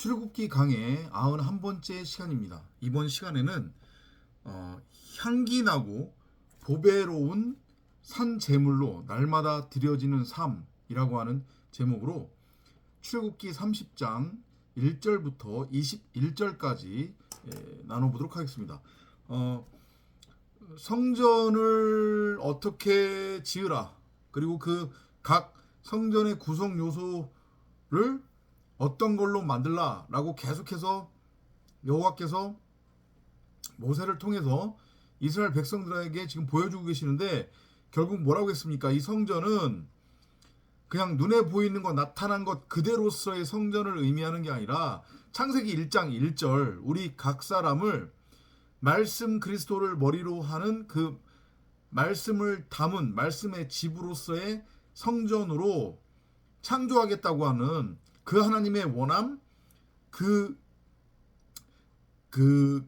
출애굽기 강의 91번째 시간입니다. 이번 시간에는 향기 나고 보배로운 산 제물로 날마다 드려지는 삶이라고 하는 제목으로 출애굽기 30장 1절부터 21절까지 나눠보도록 하겠습니다. 성전을 어떻게 지으라, 그리고 그 각 성전의 구성 요소를 어떤 걸로 만들라 라고 계속해서 여호와께서 모세를 통해서 이스라엘 백성들에게 지금 보여주고 계시는데, 결국 뭐라고 했습니까? 이 성전은 그냥 눈에 보이는 것, 나타난 것 그대로서의 성전을 의미하는 게 아니라 창세기 1장 1절 우리 각 사람을 말씀 그리스도를 머리로 하는 그 말씀을 담은 말씀의 집으로서의 성전으로 창조하겠다고 하는 그 하나님의 원함, 그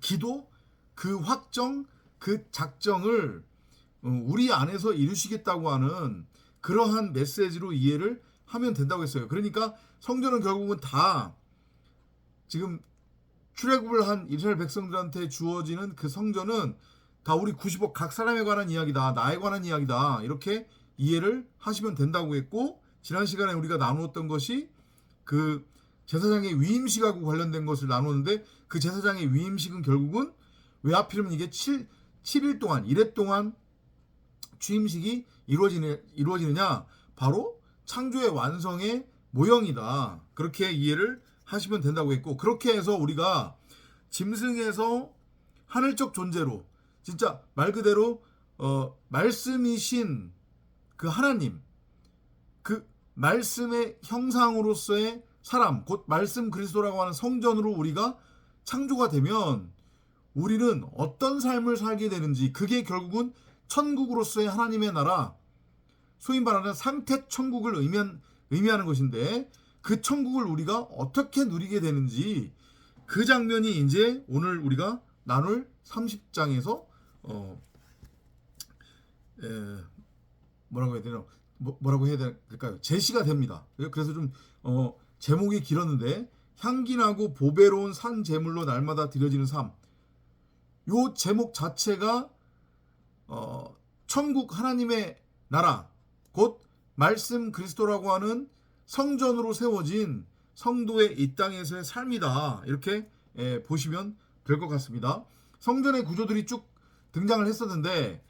기도, 그 확정, 그 작정을 우리 안에서 이루시겠다고 하는 그러한 메시지로 이해를 하면 된다고 했어요. 그러니까 성전은 결국은 다 지금 출애굽을 한 이스라엘 백성들한테 주어지는 그 성전은 다 우리 90억 각 사람에 관한 이야기다, 나에 관한 이야기다, 이렇게 이해를 하시면 된다고 했고, 지난 시간에 우리가 나누었던 것이 그 제사장의 위임식하고 관련된 것을 나누었는데, 그 제사장의 위임식은 결국은 왜 하필이면 이게 7일 동안 1회 동안 취임식이 이루어지느냐, 바로 창조의 완성의 모형이다, 그렇게 이해를 하시면 된다고 했고, 그렇게 해서 우리가 짐승에서 하늘적 존재로 진짜 말 그대로 말씀이신 그 하나님, 그 말씀의 형상으로서의 사람, 곧 말씀 그리스도라고 하는 성전으로 우리가 창조가 되면 우리는 어떤 삶을 살게 되는지, 그게 결국은 천국으로서의 하나님의 나라, 소위 말하는 상태 천국을 의미하는 것인데, 그 천국을 우리가 어떻게 누리게 되는지, 그 장면이 이제 오늘 우리가 나눌 30장에서 뭐라고 해야 될까요? 제시가 됩니다. 그래서 좀 제목이 길었는데, 향기나고 보배로운 산 제물로 날마다 드려지는 삶, 요 제목 자체가 천국 하나님의 나라, 곧 말씀 그리스도라고 하는 성전으로 세워진 성도의 이 땅에서의 삶이다, 이렇게 보시면 될 것 같습니다. 성전의 구조들이 쭉 등장을 했었는데,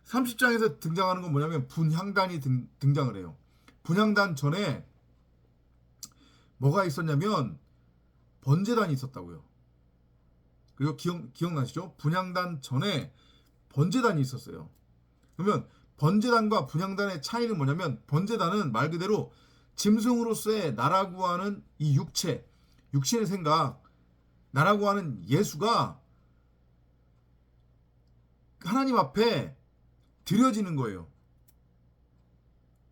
30장에서 등장하는 건 뭐냐면 분향단이 등장을 해요. 분향단 전에 뭐가 있었냐면 번제단이 있었다고요. 그리고 기억나시죠? 분향단 전에 번제단이 있었어요. 그러면 번제단과 분향단의 차이는 뭐냐면, 번제단은 말 그대로 짐승으로서의 나라고 하는 이 육신의 생각, 나라고 하는 예수가 하나님 앞에 드려지는 거예요.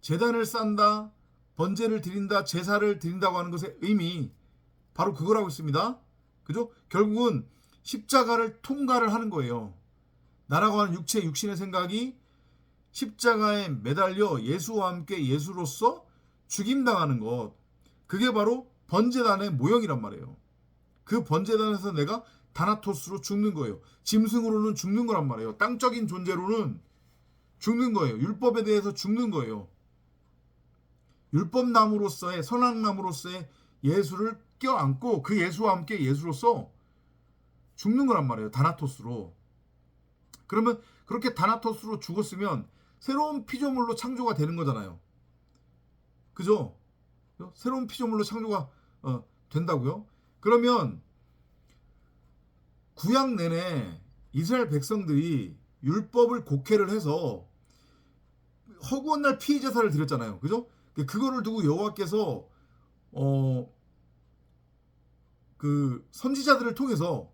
제단을 쌓는다, 번제를 드린다, 제사를 드린다고 하는 것의 의미, 바로 그거라고 있습니다. 그죠? 결국은 십자가를 통과를 하는 거예요. 나라고 하는 육신의 생각이 십자가에 매달려 예수와 함께 예수로서 죽임당하는 것, 그게 바로 번제단의 모형이란 말이에요. 그 번제단에서 내가 다나토스로 죽는 거예요. 짐승으로는 죽는 거란 말이에요. 땅적인 존재로는 죽는 거예요. 율법에 대해서 죽는 거예요. 율법나무로서의, 선악나무로서의 예수를 껴안고 그 예수와 함께 예수로서 죽는 거란 말이에요. 다나토스로. 그러면 그렇게 다나토스로 죽었으면 새로운 피조물로 창조가 되는 거잖아요. 그죠? 새로운 피조물로 창조가 된다고요? 그러면 구약 내내 이스라엘 백성들이 율법을 곡해를 해서 허구한 날 피의 제사를 드렸잖아요. 그죠? 그거를 두고 여호와께서 그 선지자들을 통해서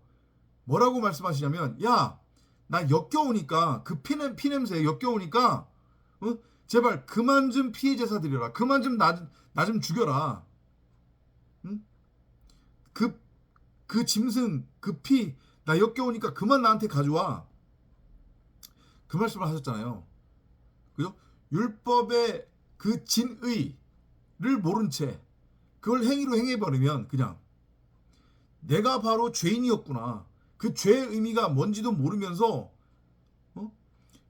뭐라고 말씀하시냐면, 야, 나 역겨우니까, 그 피냄새 역겨우니까 제발 그만 좀 피의 제사 드려라. 그만 좀 나 좀 죽여라. 응? 그 짐승, 그 피, 나 역겨우니까 그만 나한테 가져와. 그 말씀을 하셨잖아요. 그죠? 율법의 그 진의를 모른 채 그걸 행위로 행해버리면 그냥 내가 바로 죄인이었구나. 그 죄의 의미가 뭔지도 모르면서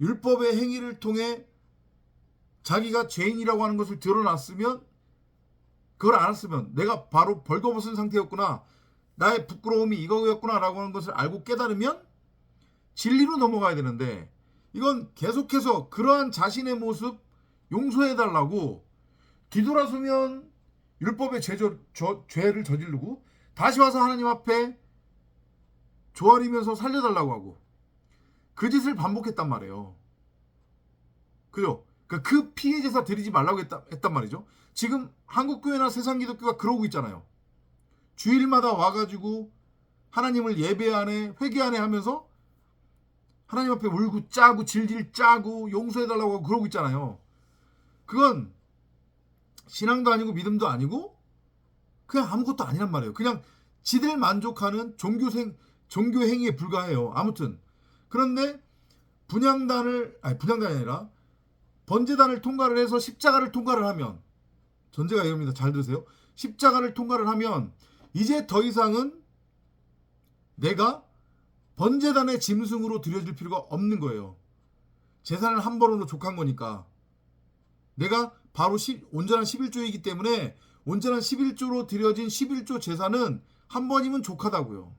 율법의 행위를 통해 자기가 죄인이라고 하는 것을 드러났으면, 그걸 알았으면 내가 바로 벌거벗은 상태였구나, 나의 부끄러움이 이거였구나 라고 하는 것을 알고 깨달으면 진리로 넘어가야 되는데, 이건 계속해서 그러한 자신의 모습 용서해달라고 뒤돌아서면 율법의 죄를 저지르고 다시 와서 하나님 앞에 조아리면서 살려달라고 하고 그 짓을 반복했단 말이에요. 그죠? 그러니까 그 피해 제사 드리지 말라고 했단 말이죠. 지금 한국교회나 세상 기독교가 그러고 있잖아요. 주일마다 와가지고 하나님을 예배하네, 회개하네 하면서 하나님 앞에 울고 짜고 질질 짜고 용서해달라고 하고 그러고 있잖아요. 그건 신앙도 아니고 믿음도 아니고 그냥 아무것도 아니란 말이에요. 그냥 지들 만족하는 종교 행위에 불과해요. 아무튼 그런데 분향단이 아니라 번제단을 통과를 해서 십자가를 통과를 하면, 전제가 이겁니다. 잘 들으세요. 십자가를 통과를 하면 이제 더 이상은 내가 번제단의 짐승으로 드려질 필요가 없는 거예요. 제사는 한 번으로 족한 거니까. 내가 바로 온전한 11조이기 때문에 온전한 11조로 드려진 11조 제사는 한 번이면 족하다고요.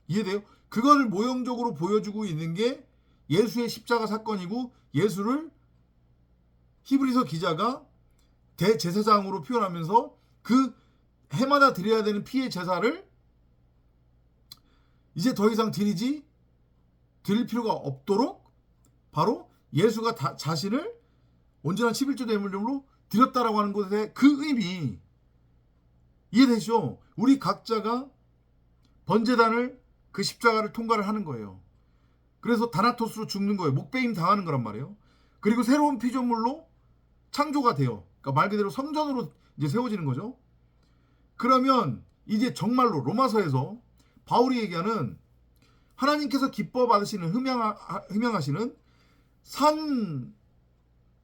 이해돼요? 그거를 모형적으로 보여주고 있는 게 예수의 십자가 사건이고, 예수를 히브리서 기자가 대제사장으로 표현하면서 그 해마다 드려야 되는 피의 제사를 이제 더 이상 드릴 필요가 없도록 바로 예수가 자신을 온전한 11조 제물로 드렸다라고 하는 것의 그 의미 이해되시죠? 우리 각자가 번제단을, 그 십자가를 통과를 하는 거예요. 그래서 다나토스로 죽는 거예요. 목베임 당하는 거란 말이에요. 그리고 새로운 피조물로 창조가 돼요. 그러니까 말 그대로 성전으로 이제 세워지는 거죠. 그러면 이제 정말로 로마서에서 바울이 얘기하는 하나님께서 기뻐 받으시는 흠양하시는 산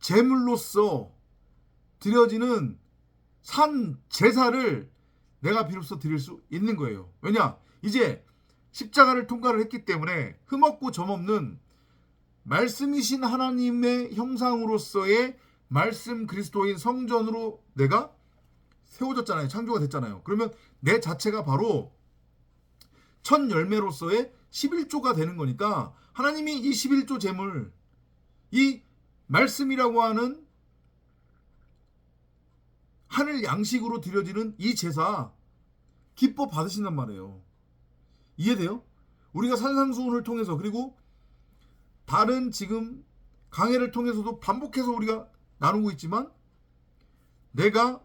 제물로서 드려지는 산 제사를 내가 비로소 드릴 수 있는 거예요. 왜냐? 이제 십자가를 통과를 했기 때문에 흠없고 점없는 말씀이신 하나님의 형상으로서의 말씀 그리스도인 성전으로 내가 세워졌잖아요. 창조가 됐잖아요. 그러면 내 자체가 바로 첫 열매로서의 11조가 되는 거니까, 하나님이 이 11조 제물, 이 말씀이라고 하는 하늘 양식으로 드려지는 이 제사 기뻐 받으신단 말이에요. 이해돼요? 우리가 산상수훈을 통해서, 그리고 다른 지금 강해를 통해서도 반복해서 우리가 나누고 있지만, 내가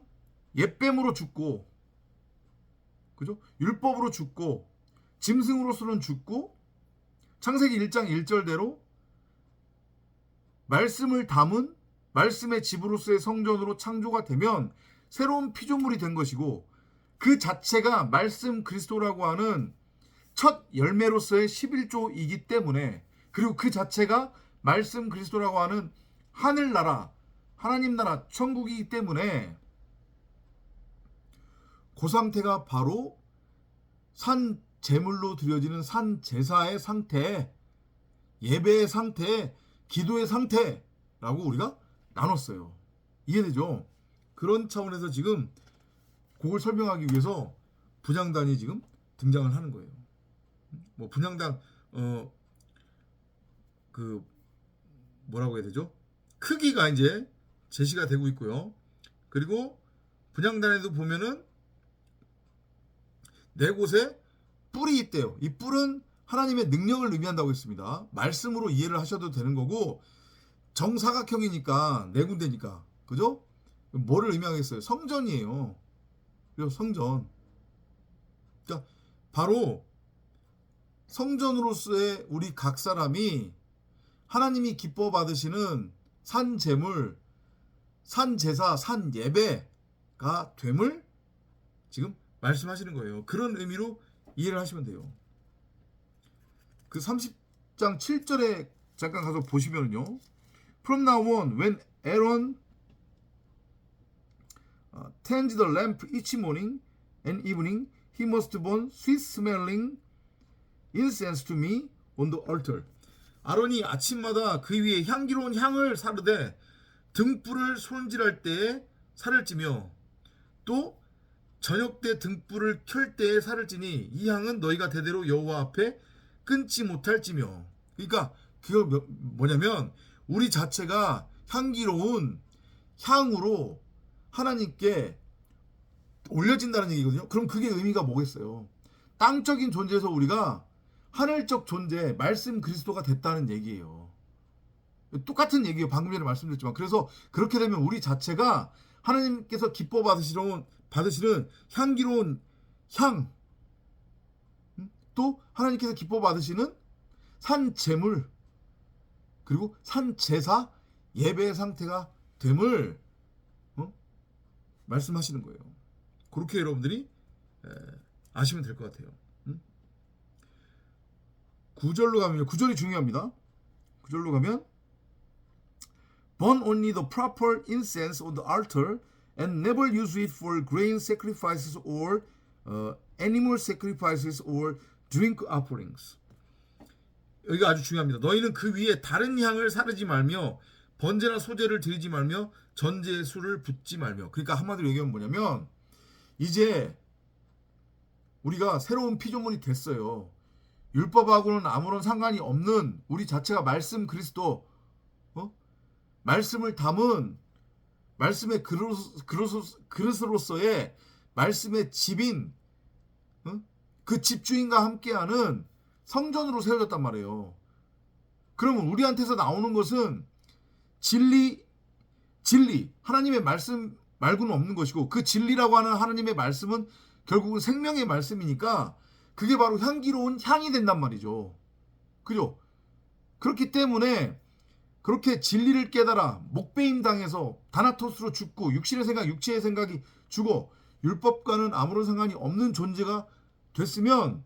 옛뱀으로 죽고, 그죠? 율법으로 죽고, 짐승으로서는 죽고, 창세기 1장 1절대로 말씀을 담은 말씀의 집으로서의 성전으로 창조가 되면 새로운 피조물이 된 것이고, 그 자체가 말씀 그리스도라고 하는 첫 열매로서의 11조이기 때문에, 그리고 그 자체가 말씀 그리스도라고 하는 하늘나라, 하나님 나라, 천국이기 때문에 그 상태가 바로 산 제물로 드려지는 산 제사의 상태, 예배의 상태, 기도의 상태라고 우리가 나눴어요. 이해되죠? 그런 차원에서 지금 그걸 설명하기 위해서 분향단이 지금 등장을 하는 거예요. 뭐 분향단 그 뭐라고 해야 되죠? 크기가 이제 제시가 되고 있고요. 그리고 분향단에도 보면은 네 곳에 뿔이 있대요. 이 뿔은 하나님의 능력을 의미한다고 했습니다. 말씀으로 이해를 하셔도 되는 거고, 정사각형이니까 네 군데니까, 그죠? 뭐를 의미하겠어요? 성전이에요. 그죠? 성전. 그러니까 바로 성전으로서의 우리 각 사람이 하나님이 기뻐 받으시는 산 제물, 산 제사, 산 예배가 됨을 지금 말씀하시는 거예요. 그런 의미로 이해를 하시면 돼요. 그 30장 7절에 잠깐 가서 보시면요. From now on, when Aaron tends the lamp each morning and evening, he must burn sweet smelling incense to me on the altar. 아론이 아침마다 그 위에 향기로운 향을 사르되 등불을 손질할 때에 살을 찌며 또 저녁 때 등불을 켤 때에 살을 찌니 이 향은 너희가 대대로 여호와 앞에 끊지 못할 찌며. 그러니까 그거 뭐냐면 우리 자체가 향기로운 향으로 하나님께 올려진다는 얘기거든요. 그럼 그게 의미가 뭐겠어요? 땅적인 존재에서 우리가 하늘적 존재, 말씀 그리스도가 됐다는 얘기예요. 똑같은 얘기예요. 방금 전에 말씀드렸지만. 그래서 그렇게 되면 우리 자체가 하나님께서 기뻐 받으시는 향기로운 향, 또 하나님께서 기뻐 받으시는 산 제물, 그리고 산 제사, 예배의 상태가 됨을 말씀하시는 거예요. 그렇게 여러분들이 아시면 될 것 같아요. 9절로 가면, 9절이 중요합니다. 9절로 가면 Burn only the proper incense on the altar and never use it for grain sacrifices or animal sacrifices or drink offerings. 여기가 아주 중요합니다. 너희는 그 위에 다른 향을 사르지 말며 번제나 소제를 드리지 말며 전제의 술을 붓지 말며. 그러니까 한마디로 얘기하면 뭐냐면 이제 우리가 새로운 피조물이 됐어요. 율법하고는 아무런 상관이 없는 우리 자체가 말씀 그리스도, 말씀을 담은 말씀의 그릇으로서의 말씀의 집인, 그 집주인과 함께하는 성전으로 세워졌단 말이에요. 그러면 우리한테서 나오는 것은 진리, 하나님의 말씀 말고는 없는 것이고, 그 진리라고 하는 하나님의 말씀은 결국은 생명의 말씀이니까 그게 바로 향기로운 향이 된단 말이죠. 그죠? 그렇기 때문에 그렇게 진리를 깨달아 목배임 당해서 다나토스로 죽고 육신의 생각, 육체의 생각이 죽어 율법과는 아무런 상관이 없는 존재가 됐으면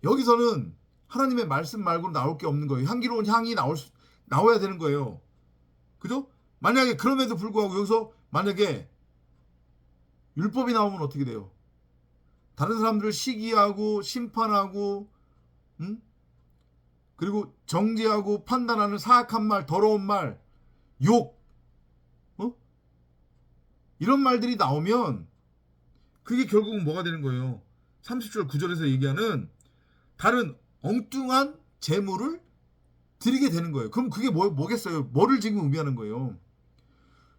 여기서는 하나님의 말씀 말고는 나올 게 없는 거예요. 향기로운 향이 나와야 되는 거예요. 그죠? 만약에 그럼에도 불구하고 여기서 만약에 율법이 나오면 어떻게 돼요? 다른 사람들을 시기하고 심판하고, 그리고 정죄하고 판단하는 사악한 말, 더러운 말, 욕, 이런 말들이 나오면 그게 결국은 뭐가 되는 거예요? 30절 9절에서 얘기하는 다른 엉뚱한 재물을 드리게 되는 거예요. 그럼 그게 뭐겠어요? 뭐를 지금 의미하는 거예요?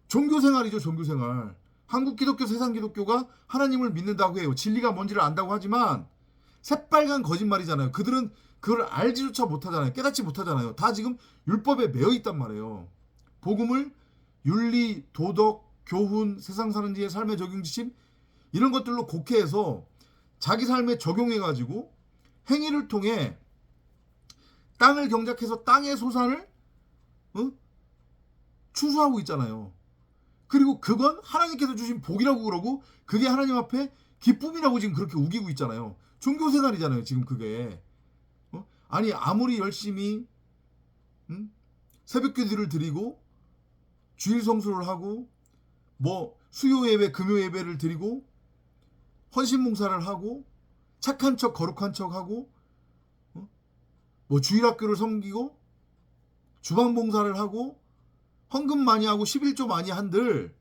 종교생활이죠, 종교생활. 한국 기독교, 세상 기독교가 하나님을 믿는다고 해요. 진리가 뭔지를 안다고 하지만 새빨간 거짓말이잖아요. 그들은 그걸 알지조차 못하잖아요. 깨닫지 못하잖아요. 다 지금 율법에 매여 있단 말이에요. 복음을 윤리, 도덕, 교훈, 세상 사는 지의 삶의 적용지침 이런 것들로 곡해해서 자기 삶에 적용해가지고 행위를 통해 땅을 경작해서 땅의 소산을 추수하고 있잖아요. 그리고 그건 하나님께서 주신 복이라고 그러고 그게 하나님 앞에 기쁨이라고 지금 그렇게 우기고 있잖아요. 종교생활이잖아요, 지금 그게. 아니 아무리 열심히 새벽기도를 드리고 주일 성수를 하고 뭐 수요 예배, 금요 예배를 드리고 헌신봉사를 하고 착한 척, 거룩한 척 하고 뭐 주일학교를 섬기고 주방봉사를 하고 헌금 많이 하고 11조 많이 한들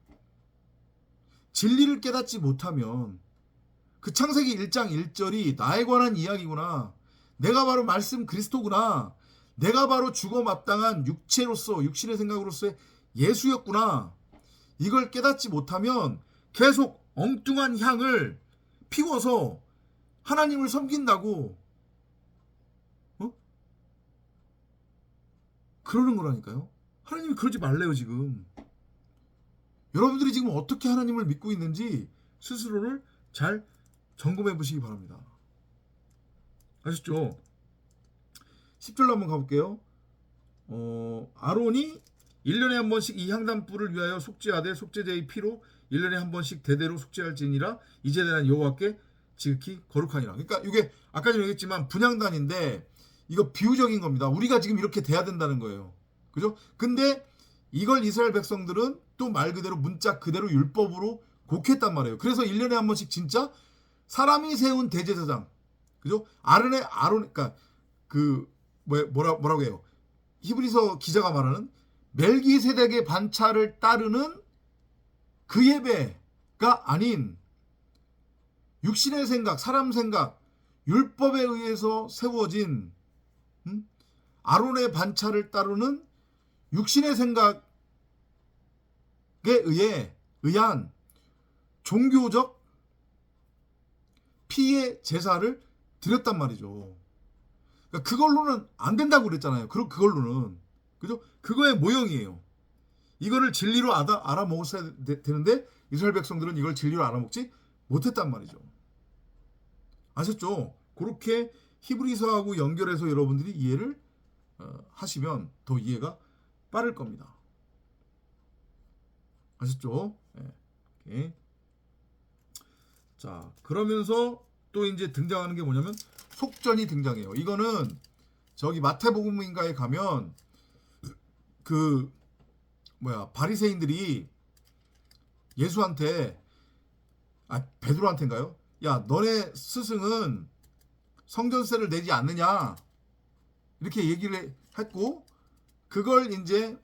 진리를 깨닫지 못하면 그 창세기 1장 1절이 나에 관한 이야기구나. 내가 바로 말씀 그리스도구나. 내가 바로 죽어 마땅한 육체로서 육신의 생각으로서의 예수였구나. 이걸 깨닫지 못하면 계속 엉뚱한 향을 피워서 하나님을 섬긴다고 그러는 거라니까요. 하나님이 그러지 말래요. 지금 여러분들이 지금 어떻게 하나님을 믿고 있는지 스스로를 잘 점검해 보시기 바랍니다. 아셨죠? 10절로 한번 가볼게요. 아론이 1년에 한 번씩 이 향단불을 위하여 속죄하되 속죄제의 피로 1년에 한 번씩 대대로 속죄할지니라. 이 제단은 여호와께 지극히 거룩하니라. 그러니까 이게 아까 전에 얘기했지만 분향단인데 이거 비유적인 겁니다. 우리가 지금 이렇게 돼야 된다는 거예요. 그죠? 근데 이걸 이스라엘 백성들은 또 말 그대로 문자 그대로 율법으로 곡했단 말이에요. 그래서 1년에 한 번씩 진짜 사람이 세운 대제사장, 그죠? 아론, 그러니까 뭐라고 해요? 히브리서 기자가 말하는 멜기세덱의 반차를 따르는 그 예배가 아닌 육신의 생각, 사람 생각, 율법에 의해서 세워진 아론의 반차를 따르는 육신의 생각에 의한 종교적 피의 제사를 드렸단 말이죠. 그러니까 그걸로는 안 된다고 그랬잖아요. 그걸로는. 그죠? 그거의 모형이에요. 이거를 진리로 알아먹었어야 되는데 이스라엘 백성들은 이걸 진리로 알아먹지 못했단 말이죠. 아셨죠? 그렇게 히브리서하고 연결해서 여러분들이 이해를 하시면 더 이해가 빠를 겁니다. 아셨죠? 네. 자, 그러면서 또 이제 등장하는 게 뭐냐면 속전이 등장해요. 이거는 저기 마태복음인가에 가면 바리새인들이 예수한테 베드로한테인가요? 야, 너네 스승은 성전세를 내지 않느냐? 이렇게 얘기를 했고, 그걸 이제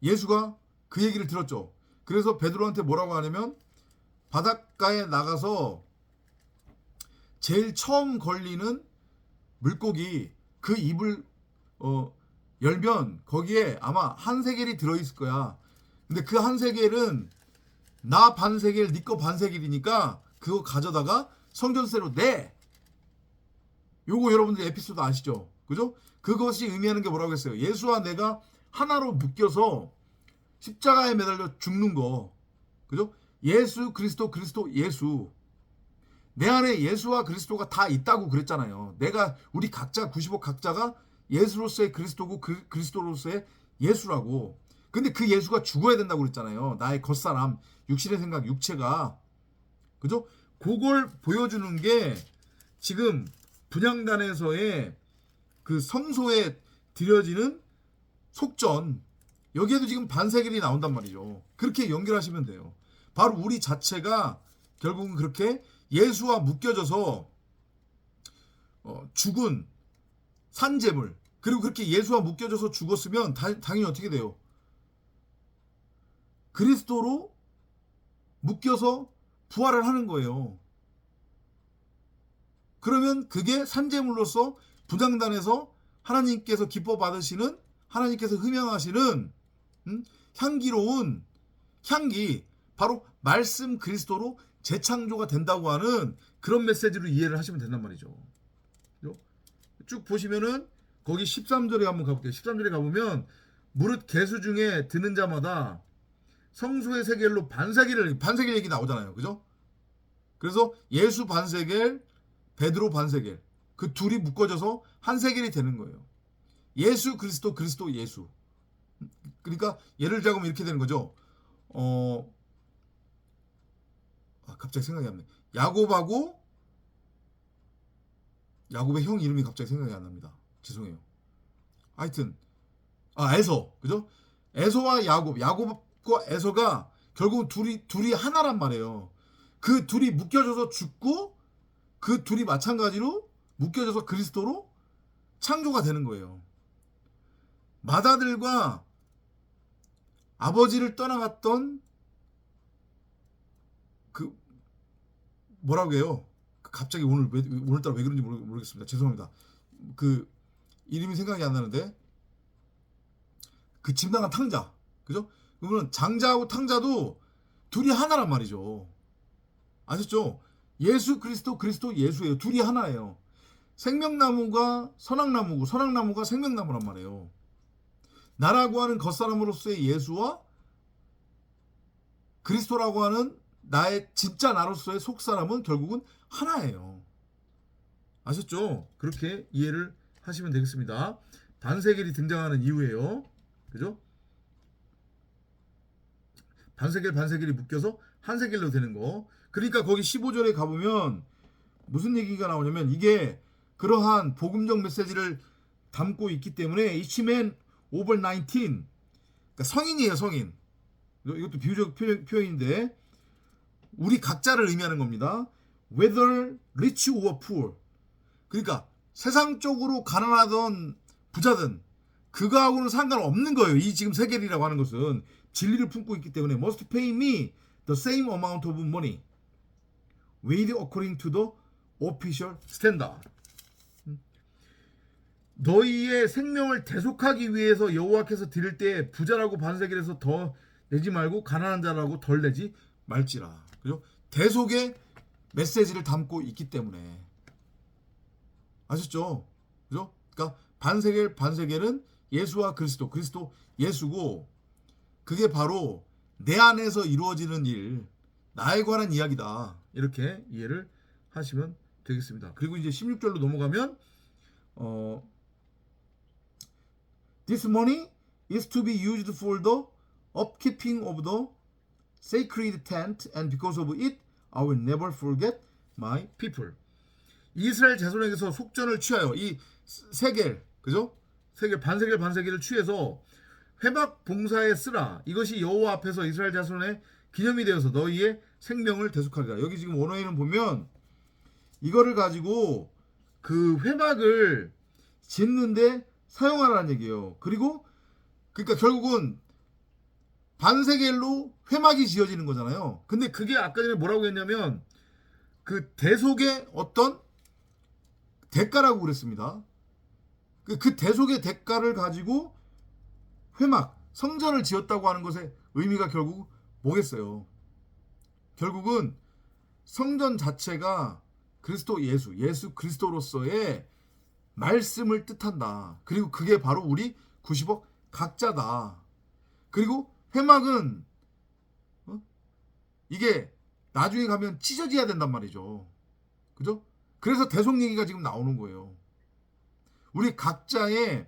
예수가 그 얘기를 들었죠. 그래서 베드로한테 뭐라고 하냐면 바닷가에 나가서 제일 처음 걸리는 물고기 그 입을 열면 거기에 아마 한 세겔이 들어있을 거야. 근데 그 한 세겔은 나 반 세겔, 니 거 반 세겔이니까 그거 가져다가 성전세로 내. 요거 여러분들 에피소드 아시죠? 그죠? 그것이 의미하는 게 뭐라고 했어요? 예수와 내가 하나로 묶여서 십자가에 매달려 죽는 거. 그죠? 예수, 그리스도, 예수. 내 안에 예수와 그리스도가 다 있다고 그랬잖아요. 우리 각자 95 각자가 예수로서의 그리스도고 그리스도로서의 예수라고. 근데 그 예수가 죽어야 된다고 그랬잖아요. 나의 겉사람, 육신의 생각, 육체가. 그죠? 그걸 보여주는 게 지금 분향단에서의 그 성소에 드려지는 속전. 여기에도 지금 반세겔이 나온단 말이죠. 그렇게 연결하시면 돼요. 바로 우리 자체가 결국은 그렇게 예수와 묶여져서 죽은 산재물, 그리고 그렇게 예수와 묶여져서 죽었으면 당연히 어떻게 돼요? 그리스도로 묶여서 부활을 하는 거예요. 그러면 그게 산재물로서 분향단에서 하나님께서 기뻐 받으시는, 하나님께서 흠양하시는 향기로운 향기, 바로 말씀 그리스도로 재창조가 된다고 하는 그런 메시지로 이해를 하시면 된단 말이죠. 쭉 보시면은 거기 13절에 한번 가볼게요. 13절에 가보면 무릇 개수 중에 드는 자마다 성수의 세겔로 반세겔 얘기 나오잖아요. 그죠? 그래서 예수 반세겔, 베드로 반세겔, 그 둘이 묶어져서 한 세겔이 되는 거예요. 예수 그리스도, 그리스도 예수. 그러니까 예를 들자면 이렇게 되는 거죠. 갑자기 생각이 안 나네. 야곱의 형 이름이 갑자기 생각이 안 납니다. 죄송해요. 하여튼 에서, 그죠? 에서와 야곱과 에서가 결국 둘이 하나란 말이에요. 그 둘이 묶여져서 죽고 그 둘이 마찬가지로 묶여져서 그리스도로 창조가 되는 거예요. 맏아들과 아버지를 떠나갔던 그 뭐라고 해요? 갑자기 오늘따라 왜 그런지 모르겠습니다. 죄송합니다. 그 이름이 생각이 안 나는데 그 집 나간 탕자, 그죠? 그러면 장자하고 탕자도 둘이 하나란 말이죠. 아셨죠? 예수 그리스도 예수예요. 둘이 하나예요. 생명나무가 선악나무고 선악나무가 생명나무란 말이에요. 나라고 하는 겉사람으로서의 예수와 그리스도라고 하는 나의 진짜 나로서의 속사람은 결국은 하나예요. 아셨죠? 그렇게 이해를 하시면 되겠습니다. 반세겔이 등장하는 이유예요. 그죠? 반세겔이 묶여서 한 세겔로 되는 거. 그러니까 거기 15절에 가보면 무슨 얘기가 나오냐면 이게 그러한 복음적 메시지를 담고 있기 때문에 each man over 19, 그러니까 성인이에요. 성인. 이것도 비유적 표현인데 우리 각자를 의미하는 겁니다. Whether rich or poor. 그러니까 세상적으로 가난하던 부자든 그거하고는 상관없는 거예요. 이 지금 세겔이라고 하는 것은 진리를 품고 있기 때문에 must pay me the same amount of money weighed according to the official standard. 너희의 생명을 대속하기 위해서 여호와께서 드릴 때 부자라고 반세겔에서 더 내지 말고 가난한 자라고 덜 내지 말지라. 그죠? 대속의 메시지를 담고 있기 때문에. 아셨죠? 그죠? 그러니까 반세겔은 예수와 그리스도 예수고, 그게 바로 내 안에서 이루어지는 일, 나에 관한 이야기다. 이렇게 이해를 하시면 되겠습니다. 그리고 이제 16절로 넘어가면 This money is to be used for the upkeeping of the sacred tent, and because of it, I will never forget my people. 이스라엘 자손에게서 속전을 취하여 이 세겔, 그죠? 반세겔을 취해서 회막 봉사에 쓰라. 이것이 여호와 앞에서 이스라엘 자손의 기념이 되어서 너희의 생명을 대속하리라. 여기 지금 원어에는 보면 이거를 가지고 그 회막을 짓는데 사용하라는 얘기예요. 그리고 그러니까 결국은 반세겔로 회막이 지어지는 거잖아요. 근데 그게 아까 전에 뭐라고 했냐면 그 대속의 어떤 대가라고 그랬습니다. 그 대속의 대가를 가지고 회막, 성전을 지었다고 하는 것의 의미가 결국 뭐겠어요? 결국은 성전 자체가 그리스도 예수 그리스도로서의 말씀을 뜻한다. 그리고 그게 바로 우리 90억 각자다. 그리고 회막은 이게 나중에 가면 찢어져야 된단 말이죠. 그죠? 그래서 대속 얘기가 지금 나오는 거예요. 우리 각자의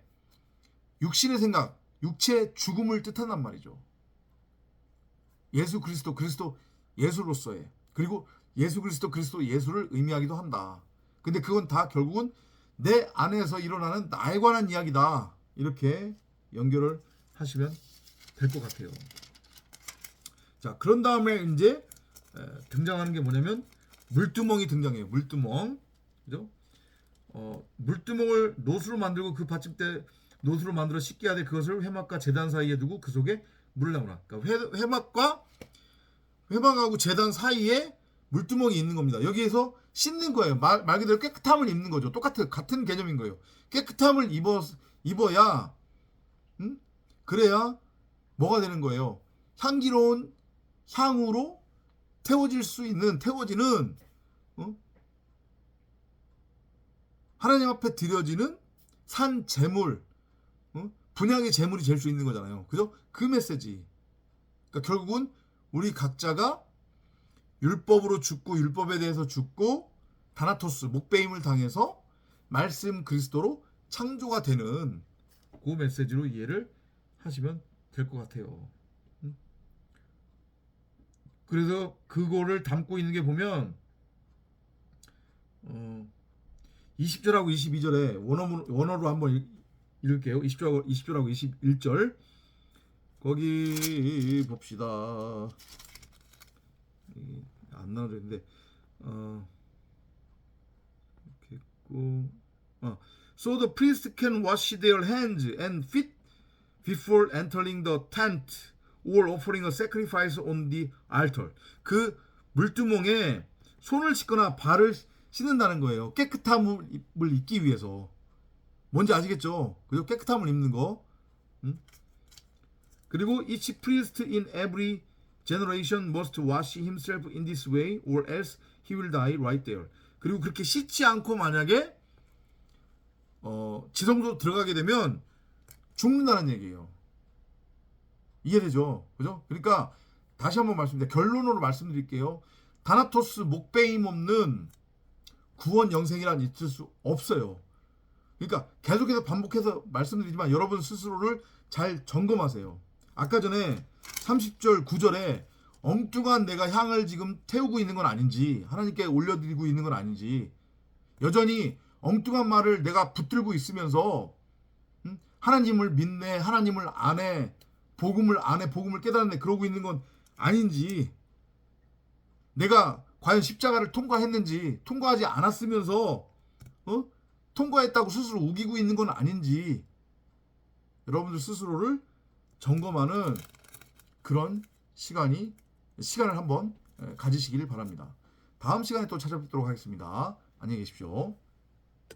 육신의 생각, 육체의 죽음을 뜻한단 말이죠. 예수 그리스도 예수로서의, 그리고 예수 그리스도 예수를 의미하기도 한다. 근데 그건 다 결국은 내 안에서 일어나는 나에 관한 이야기다. 이렇게 연결을 하시면 될 것 같아요. 자, 그런 다음에 이제 등장하는 게 뭐냐면 물두멍이 등장해요. 물두멍. 그죠? 물두멍을 노수로 만들고 그 받침대 노수로 만들어 씻게 하되 그것을 회막과 제단 사이에 두고 그 속에 물을 나오라. 그러니까 회막하고 제단 사이에 물두멍이 있는 겁니다. 여기에서 씻는 거예요. 말 그대로 깨끗함을 입는 거죠. 같은 개념인 거예요. 깨끗함을 입어야 그래야 뭐가 되는 거예요. 향기로운 향으로 태워지는 하나님 앞에 드려지는 산 제물, 분향의 제물이 될 수 있는 거잖아요. 그죠? 그 메시지. 그러니까 결국은 우리 각자가 율법으로 죽고 율법에 대해서 죽고 다나토스 목베임을 당해서 말씀 그리스도로 창조가 되는 그 메시지로 이해를 하시면 될 것 같아요. 그래서 그거를 담고 있는 게 보면 20절하고 22절에 원어로 한번 읽을게요. 20절하고 21절 거기 봅시다. 안 나와져 있는데 이렇게 있고 So the priest can wash their hands and feet before entering the tent or offering a sacrifice on the altar. 그 물두멍에 손을 씻거나 발을 씻는다는 거예요. 깨끗함을 입기 위해서. 뭔지 아시겠죠? 그죠? 깨끗함을 입는 거. 그리고 each priest in every generation must wash himself in this way or else he will die right there. 그리고 그렇게 씻지 않고 만약에 지성소 들어가게 되면 죽는다는 얘기예요. 이해되죠? 그죠? 그러니까 다시 한번 말씀드릴게요. 결론으로 말씀드릴게요. 다나토스 목베임 없는 구원 영생이란 있을 수 없어요. 그러니까 계속해서 반복해서 말씀드리지만 여러분 스스로를 잘 점검하세요. 아까 전에 30절 9절에 엉뚱한 내가 향을 지금 태우고 있는 건 아닌지, 하나님께 올려드리고 있는 건 아닌지, 여전히 엉뚱한 말을 내가 붙들고 있으면서 하나님을 믿네, 하나님을 안 해, 복음을 깨달았네, 그러고 있는 건 아닌지 내가 과연 십자가를 통과했는지, 통과하지 않았으면서 통과했다고 스스로 우기고 있는 건 아닌지 여러분들 스스로를 점검하는 그런 시간을 한번 가지시길 바랍니다. 다음 시간에 또 찾아뵙도록 하겠습니다. 안녕히 계십시오.